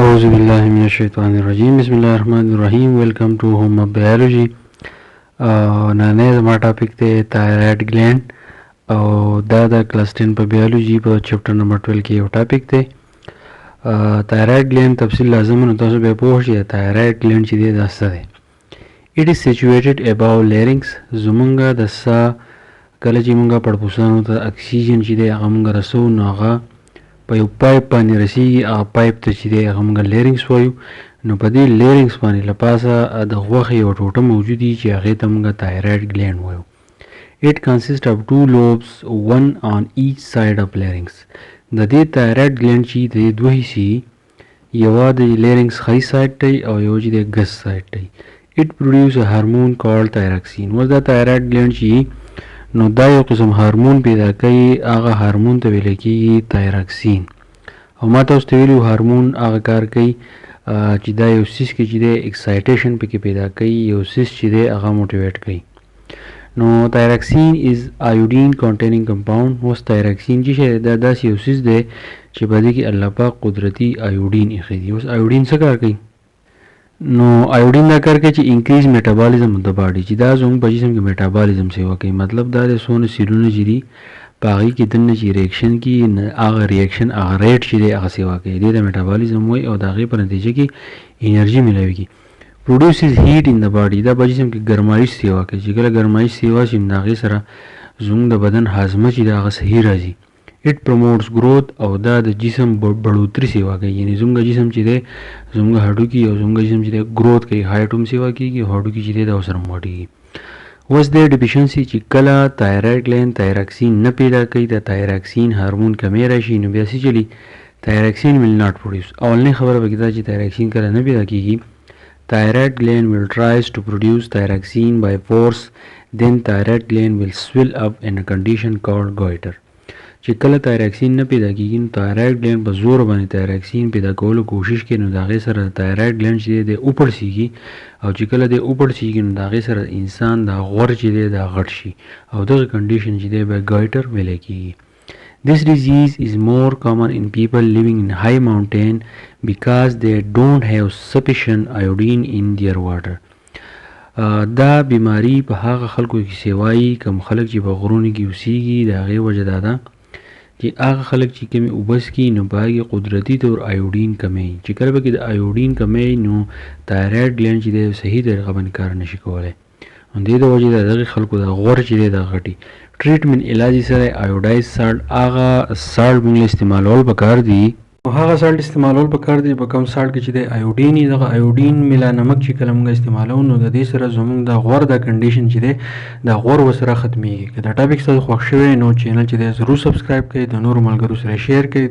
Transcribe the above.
أعوذ بالله من الشيطان الرجيم بسم الله الرحمن الرحیم ویلکم ټو هوم اف بایولوژي. نن زما ټاپک دی تایرايډ ګلینډ او دا د کلاس 10 په بایولوژي په چپټر نمبر 12 کې یو ټاپک دی. تایرايډ ګلینډ تفصیل لازم نو تاسو به پوه شئ تایرايډ ګلینډ چې دی دا څه دی. It is situated above larynx. زمونږه د سا کله چې مونږه پړپوسانو ته اکسیجن چې دی هغه مونږه رسو نو هغه په یو پایپ باندې رسیږي. هغه پایپ ته چې دی هغه مونږه لیرنګس وایو. نو په دې لیرنګس باندې له پاسه د غوښې یو ټوټه موجود وي چې هغې ته مونږه تایرايډ ګلینډ وایو. It consists of two lobes, one on each side of larynx. د دې تایرايډ ګلینډ چې د دوه حصې یوه د لیرنګس ښی سایډ ته او یو چې د ګس سایډ ته. It produces a hormone called thyroxine. اوس دا تایرايډ ګلینډ چې نو دا یو قسم هارمون پیدا کوي. هغه هارمون ته ویل کېږي تایراکسین. او ما تاسو ته ویلي هارمون هغه کار کوي چې دا یو سیس کې چې دی اکسایټیشن پکې پیدا کوي، یو سیس چې دی هغه موټیویټ کوي. نو تایراکسین از آیوډین کانټینینګ کمپاوند. اوس تایراکسین چې شی دا داسې یو سیس دی چې په دې کې الله پاک قدرتي آیوډین ایښی دی. اوس آیوډین څه کار کوي؟ نو آیوډین دا کار کوي چې انکریز میټابالیزم د باډي، چې دا زموږ په جسم کې میټابالیزم سیوا کوي. مطلب دا د څونه سیلونه چې دي په هغې کې دننه چې ریاکشن کي هغه ریاکشن هغه ریټ چې دی هغه سیوا کوي. دې ته میټابالیزم وایي او د هغې په نتیجه کې انرژي میلاویږي. پروډیوسز هیټ ان د باډي. دا په جسم کې ګرمایش سیوا کوي. چې کله ګرمایش سیوا شي نو د هغې سره زموږ د بدن هاضمه چې دی هغه صحیح راځي. It promotes growth او دا د جسم بړوتري سیوا کوي. یعنې زموږ جسم چې دی زموږ هډوکي او زموږ جسم چې دی گروث کوي، هایټ هم سیوا کېږي او هډوکي چې دی دا ورسره موټېږي. اوس د ډیفیشنسي چې کله تایرايډ ګلینډ تایراکسین نه پیدا کوي، د تایراکسین هارمون کمی راشي نو بیا څه چلي؟ تایراکسین will not produce. اولنۍ خبره پکې دا چې تایراکسین کله نه پیدا کېږي. Thyroid gland will tries to produce thyroxine by force, then thyroid gland will swell up in a condition called goiter. چې کله تایراکسین نه پیدا کېږي نو تایرايډ ګلینډ په زور باندې تایراکسین پیدا کولو کوشش کوي نو د هغې سره د تایرايډ ګلینډ چې دی د وپړسېږي او چې کله دی وپړسېږي نو د هغې سره انسان دا غور چې دی دا غټ شي او دغه کنډیشن چې دی به ګایټر ویلی کېږي. This disease is more common in people living in high mountain because they don't have sufficient iodine in their water. دا بیماری په هغه خلکو کې سیوایي کم خلک چې په غرونو کې اوسیږي. د هغې وجه دا ده چې هغه خلک چې کمې اوبه څښي نو په هغې قدرتي طور آیوډین کمی. چې کله پکې د آیوډین کمی نو تایرايډ ګلینډ چې دی صحیح طریقه باندې کار نشي کولی. نو دې د وجې د دغې خلکو د غور چې دی دا غټي. ټریټمنټ علاج سره آیوډایز سالټ، هغه سالټ موږ استعمالول پکار دي او هغه سالټ استعمالول پکار دي په کوم سالټ کې چې د آیوډین دغه آیوډین ملا نمک چې کله موږ استعمالو نو د دې سره زموږ د غور د کنډیشن چې دی د غور ورسره ختمیږي. که دا ټاپک ستاسو خوښ شوی نو چینل چې دی ضرور سبسکرایب کړئ، د نورو ملګرو سره شیر کړئ.